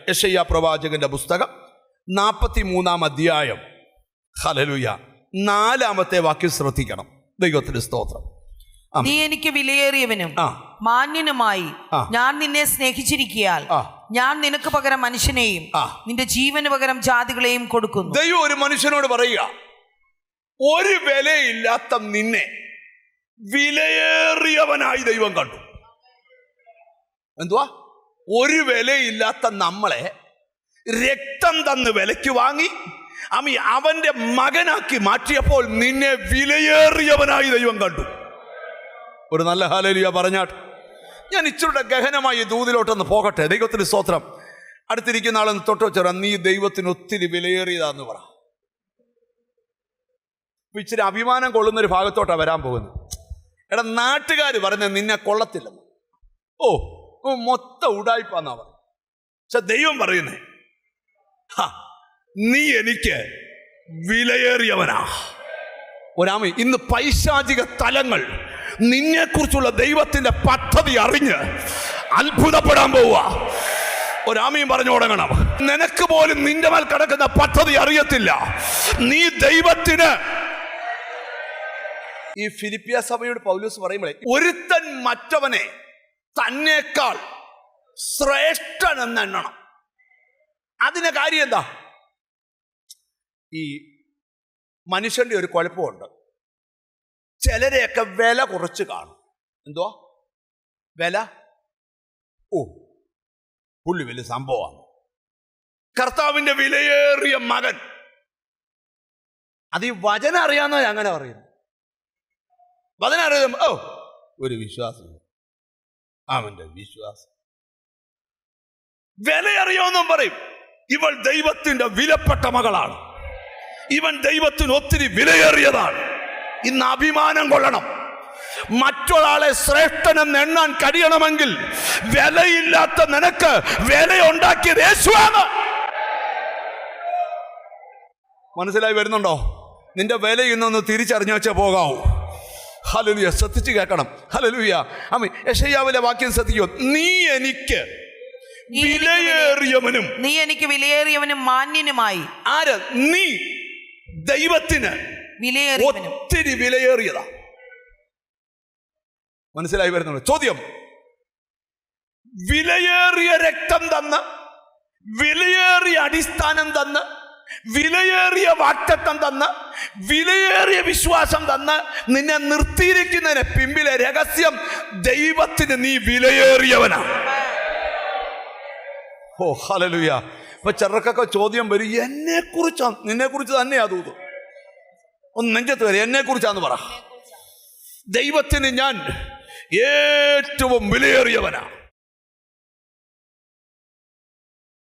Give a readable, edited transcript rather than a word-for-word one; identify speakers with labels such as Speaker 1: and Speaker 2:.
Speaker 1: യെശയ്യാ പ്രവാചകന്റെ പുസ്തകം 43-ാം അധ്യായം. ഹല്ലേലൂയ. 4-ാമത്തെ വാക്യം ശ്രദ്ധിക്കണം. ദൈവത്തിന് സ്തോത്രം.
Speaker 2: നീ എനിക്ക് വിലയേറിയവനും മാന്യനുമായി ഞാൻ നിന്നെ സ്നേഹിച്ചിരിക്കയാൽ ഞാൻ നിനക്ക് പകരം മനുഷ്യനെയും നിന്റെ ജീവന് പകരം ജാതികളെയും കൊടുക്കുന്നു.
Speaker 1: ദൈവം ഒരു മനുഷ്യനോട് പറയുക, ഒരു വിലയില്ലാത്ത നിന്നെ വിലയേറിയവനായി ദൈവം കണ്ടു. എന്തുവാ? ഒരു വിലയില്ലാത്ത നമ്മളെ രക്തം തന്ന് വിലയ്ക്ക് വാങ്ങി അവന്റെ മകനാക്കി മാറ്റിയപ്പോൾ നിന്നെ വിലയേറിയവനായി ദൈവം കണ്ടു. ഒരു നല്ല ഹല്ലേലൂയ പറഞ്ഞാട്ട്. ഞാൻ ഇച്ചിരുടെ ഗഹനമായി ദൂതിലോട്ടൊന്ന് പോകട്ടെ. ദൈവത്തിന് സ്തോത്രം. അടുത്തിരിക്കുന്ന ആളെന്ന് തൊട്ട് വെച്ചാൽ നീ ദൈവത്തിന് ഒത്തിരി വിലയേറിയതാന്ന് പറ. ഇച്ചിരി അഭിമാനം കൊള്ളുന്നൊരു ഭാഗത്തോട്ടാണ് വരാൻ പോകുന്നത്. എടാ, നാട്ടുകാർ പറയുന്നത് നിന്നെ കൊള്ളത്തില്ലെന്ന്. മൊത്തം ഉടായിപ്പാന്നാ പറ. പക്ഷെ ദൈവം പറയുന്നേ, നീ എനിക്ക് വിലയേറിയവനാ. ഒരാമ ഇന്ന് പൈശാചിക തലങ്ങൾ നിന്നെ കുറിച്ചുള്ള ദൈവത്തിന്റെ പദ്ധതി അറിഞ്ഞ് അത്ഭുതപ്പെടാൻ പോവുക. ഒരാമയും പറഞ്ഞു തുടങ്ങണം. നിനക്ക് പോലും നിന്റെ മേൽ കിടക്കുന്ന പദ്ധതി അറിയത്തില്ല. നീ ദൈവത്തിന്. ഈ ഫിലിപ്പിയ സഭയോട് പൗലോസ് പറയുമ്പോഴേ, ഒരുത്തൻ മറ്റവനെ തന്നേക്കാൾ ശ്രേഷ്ഠൻ എന്ന് എണ്ണണം. അതിന് കാര്യം എന്താ? ഈ മനുഷ്യന്റെ ഒരു കുഴപ്പമുണ്ട്. ചിലരെയൊക്കെ വില കുറച്ച് കാണും. എന്തുവാ വില? പുള്ളി വലിയ സംഭവമാണ്. കർത്താവിന്റെ വിലയേറിയ മകൻ. അത് ഈ വചനം അറിയാവുന്ന അങ്ങനെ പറയുന്നു. വചനം അറിയാം. ഒരു വിശ്വാസം, അവന്റെ വിശ്വാസം. വിലയറിയാമെന്നും പറയും. ഇവൾ ദൈവത്തിന്റെ വിലപ്പെട്ട മകളാണ്. ഇവൻ ദൈവത്തിന് ഒത്തിരി വിലയേറിയതാണ്. ഇന്ന് അഭിമാനം കൊള്ളണം. മറ്റൊരാളെ ശ്രേഷ്ഠനെന്ന് എണ്ണാൻ കഴിയണമെങ്കിൽ വിലയില്ലാത്ത നിനക്ക് വിലയുണ്ടാക്കിയത് യേശുവാണ്. മനസ്സിലായി വരുന്നുണ്ടോ? നിന്റെ വില ഇന്നൊന്ന് തിരിച്ചറിഞ്ഞു വെച്ചാൽ പോകാവൂ. ഹല്ലേലൂയ. ശ്രദ്ധിച്ച് കേൾക്കണം. ഹല്ലേലൂയ. ആമേൻ. യെശയ്യാവിലെ വാക്യം ശ്രദ്ധിക്കൂ. നീ എനിക്ക് വിലയേറിയവനും,
Speaker 2: നീ എനിക്ക് വിലയേറിയവനും മാന്യനുമായി.
Speaker 1: ആര്? നീ ദൈവത്തിന് ഒത്തിരി വിലയേറിയതാ. മനസ്സിലായി വരുന്നുണ്ട്? ചോദ്യം, വിലയേറിയ രക്തം തന്ന്, വിലയേറിയ അടിസ്ഥാനം തന്ന്, വിലയേറിയ വാഗ്ദത്തം തന്ന്, വിലയേറിയ വിശ്വാസം തന്ന് നിന്നെ നിർത്തിയിരിക്കുന്നതിന് പിമ്പിലെ രഹസ്യം, ദൈവത്തിന് നീ വിലയേറിയവനാ. ഹല്ലേലൂയ. അപ്പൊ ചിലർക്കൊക്കെ ചോദ്യം വരും, എന്നെ കുറിച്ചാ? നിന്നെ കുറിച്ച് തന്നെയാ തോന്നും. ഒന്ന് നെഞ്ചത്ത് വരെ എന്നെ കുറിച്ചാന്ന് പറ. ദൈവത്തിന് ഞാൻ ഏറ്റവും വിലയേറിയവനാ.